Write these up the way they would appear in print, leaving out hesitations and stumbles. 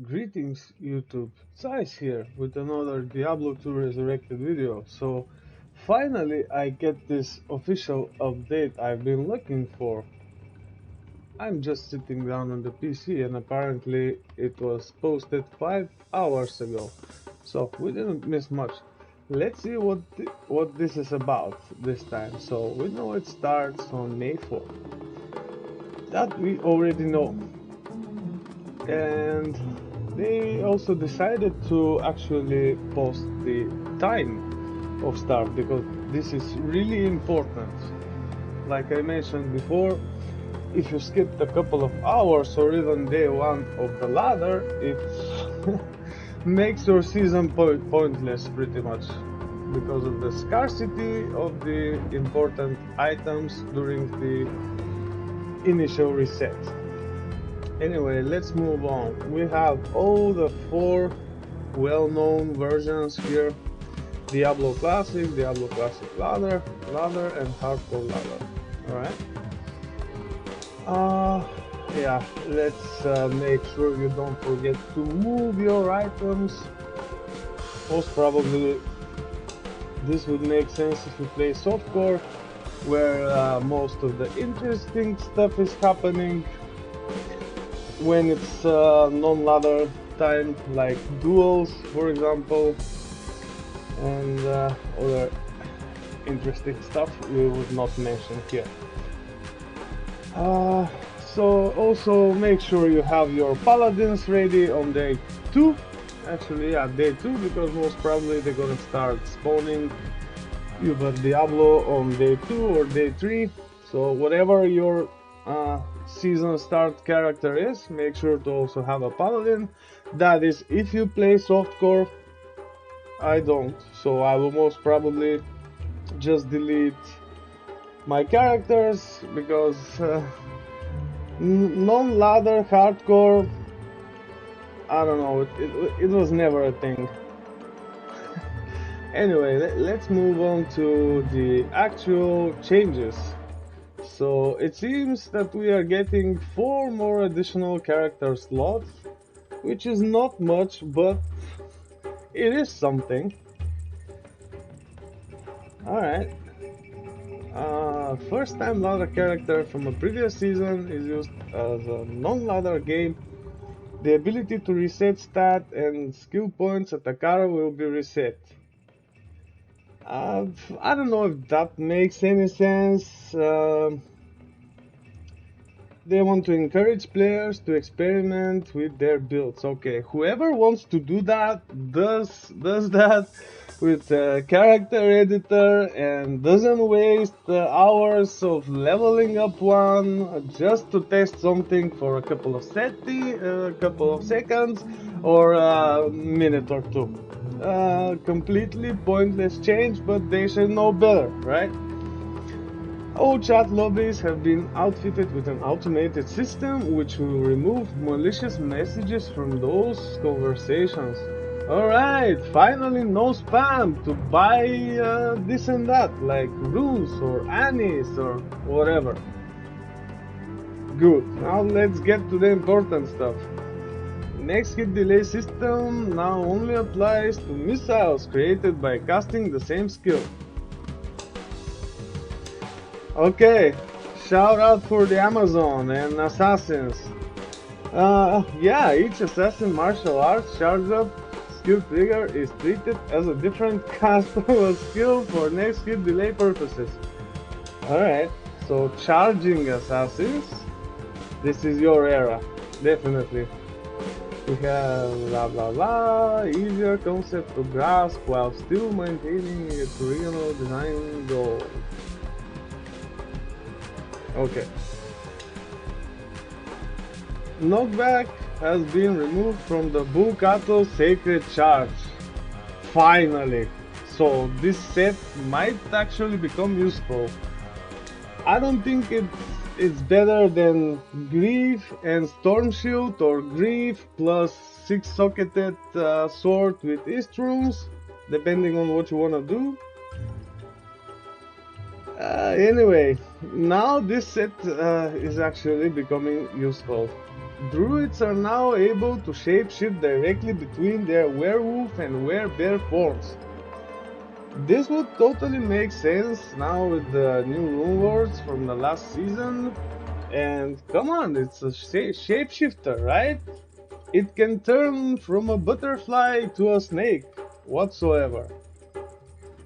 Greetings YouTube, Zeiss here with another Diablo 2 Resurrected video. So finally I get this official update I've been looking for. I'm just sitting down on the PC and apparently it was posted 5 hours ago. So we didn't miss much. Let's see what this is about this time. So we know it starts on May 4th. That we already know. And they also decided to actually post the time of start because this is really important. Like I mentioned before, if you skipped a couple of hours or even day one of the ladder, it makes your season pointless pretty much because of the scarcity of the important items during the initial reset. Anyway, let's move on. We have all the 4 well-known versions here: Diablo Classic, Diablo Classic Ladder, and Hardcore Ladder. Alright. Yeah, let's make sure you don't forget to move your items. Most probably this would make sense if you play softcore, where most of the interesting stuff is happening. When it's non-ladder time, like duels for example, and other interesting stuff we would not mention here. So also make sure you have your paladins ready on day 2. Actually, yeah, day 2, because most probably they're gonna start spawning either Diablo on day 2 or day 3. So whatever your season start character is, make sure to also have a paladin. That is, if you play softcore. I don't, so I will most probably just delete my characters because non-ladder hardcore, I don't know, it was never a thing. Anyway, let's move on to the actual changes. So it seems that we are getting 4 more additional character slots, which is not much, but it is something. Alright. First time ladder character from a previous season is used as a non-ladder game. The ability to reset stat and skill points at Takara will be reset. I don't know if that makes any sense. They want to encourage players to experiment with their builds. Okay, whoever wants to do that does that with a character editor and doesn't waste hours of leveling up one just to test something for a couple of seconds or a minute or two. Completely pointless change, but they should know better, right? All chat lobbies have been outfitted with an automated system which will remove malicious messages from those conversations. Alright, finally no spam to buy this and that, like runes or anise or whatever. Good, now let's get to the important stuff. Next hit delay system now only applies to missiles created by casting the same skill. Okay, shout out for the Amazon and assassins. Yeah, each assassin martial arts charge up skill trigger is treated as a different cast of a skill for next hit delay purposes. Alright, so charging assassins, this is your era, definitely. We have blah blah blah, easier concept to grasp while still maintaining its original design goal. Okay. Knockback has been removed from the Bukato Sacred Charge. Finally. So this set might actually become useful. I don't think it's better than Grief and Storm Shield, or Grief plus 6-socketed sword with East runes, depending on what you wanna do. Anyway, now this set is actually becoming useful. Druids are now able to shapeshift directly between their werewolf and werebear forms. This would totally make sense now with the new rune words from the last season. And come on, it's a shapeshifter, right? It can turn from a butterfly to a snake, whatsoever.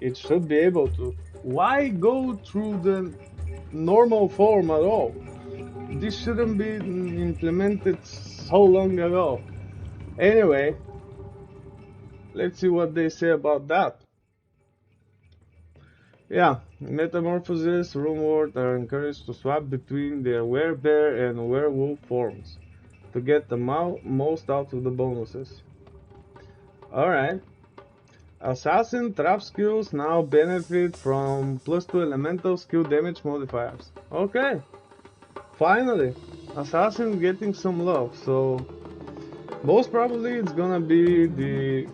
It should be able to. Why go through the normal form at all? This shouldn't be implemented so long ago. Anyway, let's see what they say about that. Yeah, metamorphoses runeward are encouraged to swap between their werebear and werewolf forms to get the most out of the bonuses. Alright. Assassin trap skills now benefit from +2 elemental skill damage modifiers. Okay, finally, Assassin getting some love, so most probably it's gonna be the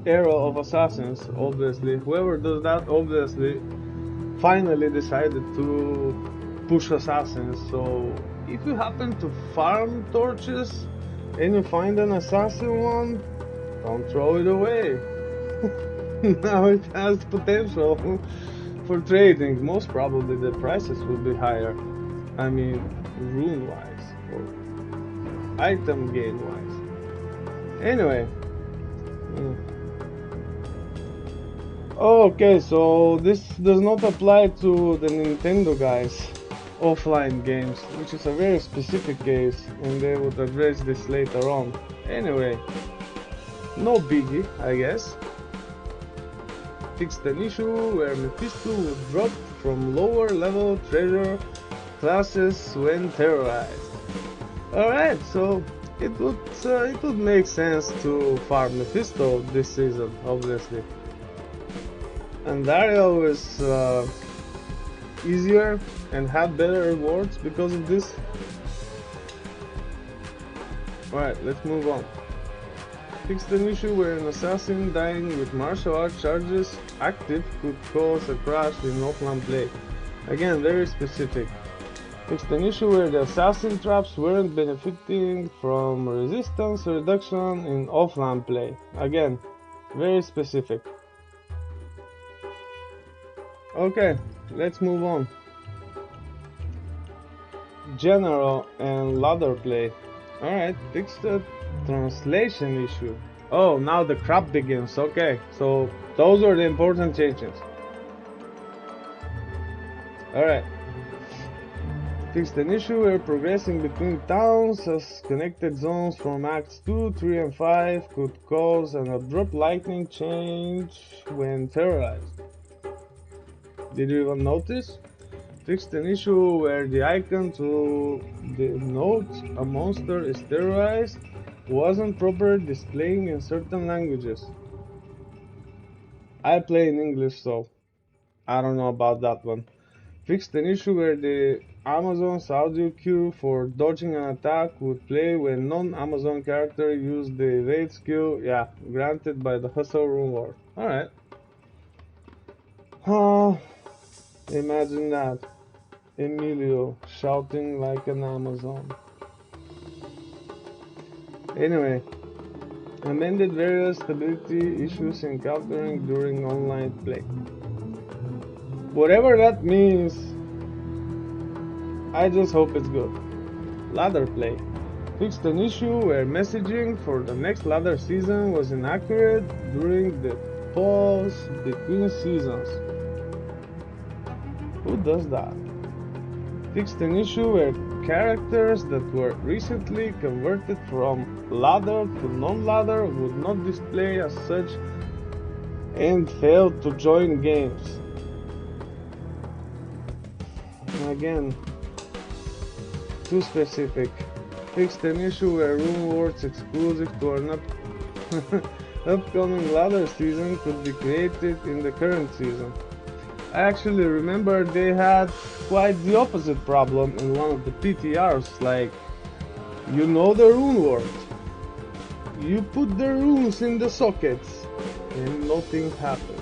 era of Assassins, obviously. Whoever does that, obviously, finally decided to push Assassins, so if you happen to farm torches and you find an Assassin one, don't throw it away. Now it has potential for trading. Most probably the prices will be higher. I mean, rune wise or item gain wise. Anyway. Okay, so this does not apply to the Nintendo guys. Offline games, which is a very specific case, and they would address this later on. Anyway. No biggie, I guess. Fixed an issue where Mephisto would drop from lower level treasure classes when terrorized. Alright, so it would make sense to farm Mephisto this season, obviously. And Dario is easier and had better rewards because of this. Alright, let's move on. Fixed an issue where an assassin dying with martial arts charges active could cause a crash in offline play. Again, very specific. Fixed an issue where the assassin traps weren't benefiting from resistance reduction in offline play. Again, very specific. Okay, let's move on. General and ladder play. Alright, fixed the translation issue. Oh, now the crap begins. Okay, so those are the important changes. Alright. Fixed an issue where progressing between towns as connected zones from Acts 2, 3 and 5 could cause an abrupt lightning change when terrorized. Did you even notice? Fixed an issue where the icon to denote a monster is terrorized wasn't properly displaying in certain languages. I play in English, so I don't know about that one. Fixed an issue where the Amazon's audio cue for dodging an attack would play when non-Amazon character used the evade skill, yeah, granted by the Hustle reward. Alright. Imagine that. Emilio shouting like an Amazon. Anyway, amended various stability issues encountering during online play. Whatever that means, I just hope it's good. Ladder play. Fixed an issue where messaging for the next ladder season was inaccurate during the pause between seasons. Who does that? Fixed an issue where characters that were recently converted from ladder to non-ladder would not display as such and failed to join games. Again, too specific. Fixed an issue where rune words exclusive to an upcoming ladder season could be created in the current season. I actually remember they had quite the opposite problem in one of the PTRs, like, you know the rune word, you put the runes in the sockets, and nothing happens.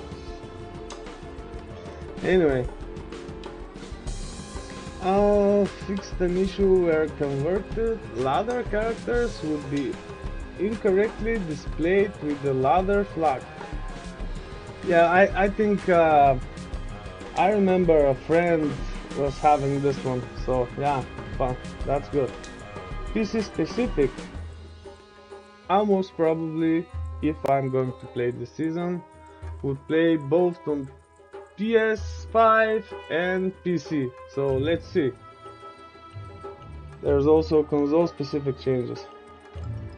Anyway, Fixed an issue where converted ladder characters would be incorrectly displayed with the ladder flag. Yeah, I think I remember a friend was having this one, so yeah, fun. That's good. PC specific. I most probably, if I'm going to play this season, would play both on PS5 and PC. So let's see. There's also console specific changes.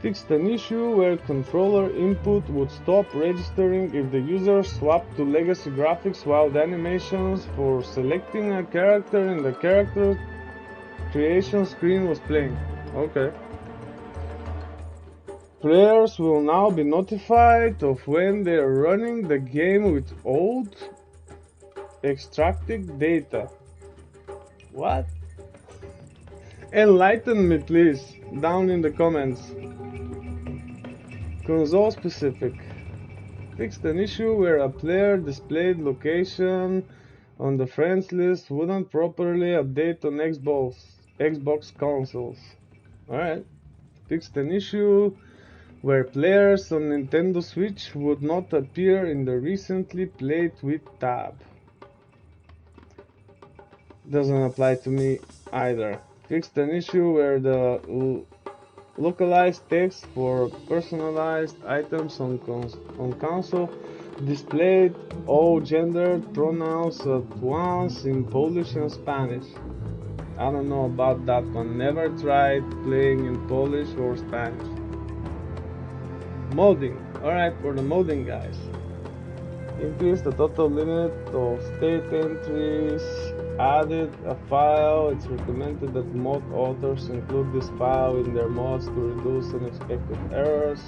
Fixed an issue where controller input would stop registering if the user swapped to legacy graphics while the animations for selecting a character in the character creation screen was playing. Okay. Players will now be notified of when they are running the game with old extracted data. What? Enlighten me please, down in the comments. Console specific. Fixed an issue where a player displayed location on the friends list wouldn't properly update on Xbox consoles. Alright. Fixed an issue where players on Nintendo Switch would not appear in the recently played with tab. Doesn't apply to me either. Fixed an issue where the localized text for personalized items on console displayed all gendered pronouns at once in Polish and Spanish. I don't know about that one. Never tried playing in Polish or Spanish. Modding. Alright, for the modding guys. Increase the total limit of state entries. Added a file. It's recommended that mod authors include this file in their mods to reduce unexpected errors.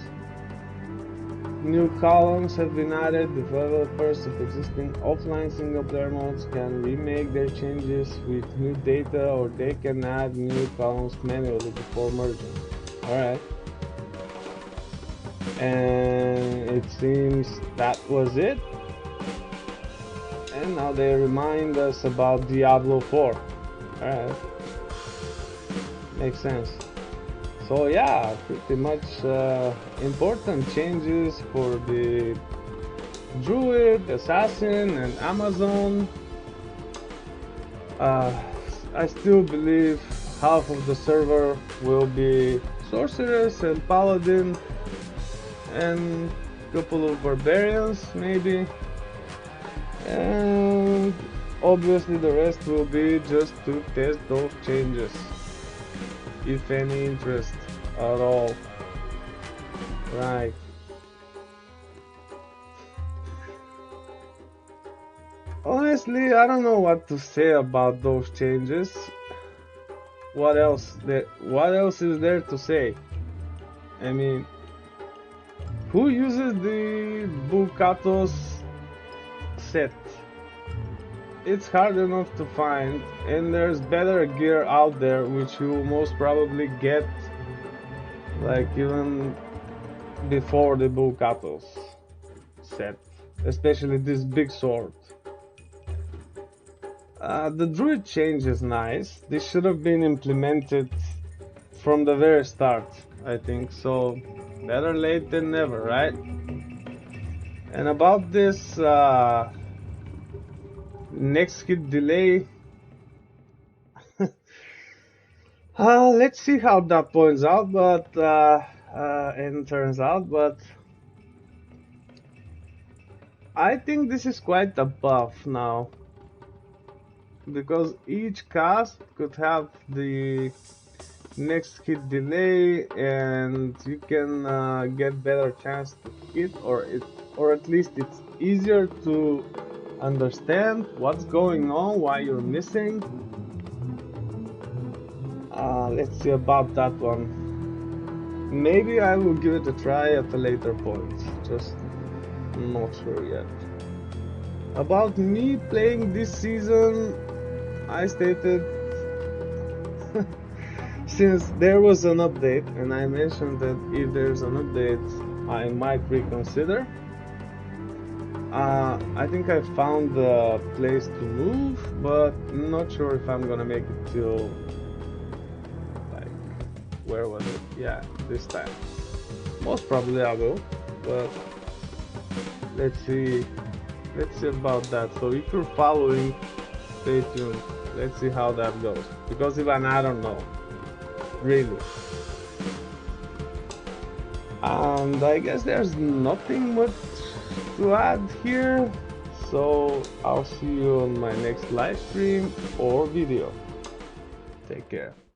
New columns have been added. Developers of existing offline single-player mods can remake their changes with new data, or they can add new columns manually before merging. Alright. And it seems that was it. And now they remind us about Diablo 4. Alright. Makes sense. So yeah, pretty much important changes for the Druid, Assassin and Amazon. I still believe half of the server will be Sorceress and Paladin and a couple of Barbarians maybe. And obviously the rest will be just to test those changes, if any interest at all. Right. Honestly, I don't know what to say about those changes. What else is there to say? I mean, who uses the Bukatos set? It's hard enough to find, and there's better gear out there which you will most probably get like even before the Bukatos set, especially this big sword. The druid change is nice. This should have been implemented from the very start, I think, so better late than never, right? And about this next hit delay, let's see how that points out, but and turns out, but I think this is quite a buff now, because each cast could have the next hit delay, and you can get better chance to hit, or at least it's easier to understand what's going on, why you're missing. Let's see about that one. Maybe I will give it a try at a later point, just not sure yet. About me playing this season, I stated since there was an update, and I mentioned that if there's an update I might reconsider, I think I found the place to move, but not sure if I'm gonna make it till, like, where was it? Yeah, this time. Most probably I will, but let's see. Let's see about that. So if you're following, stay tuned. Let's see how that goes. Because even I don't know, really. And I guess there's nothing much to add here. So I'll see you on my next live stream or video. Take care.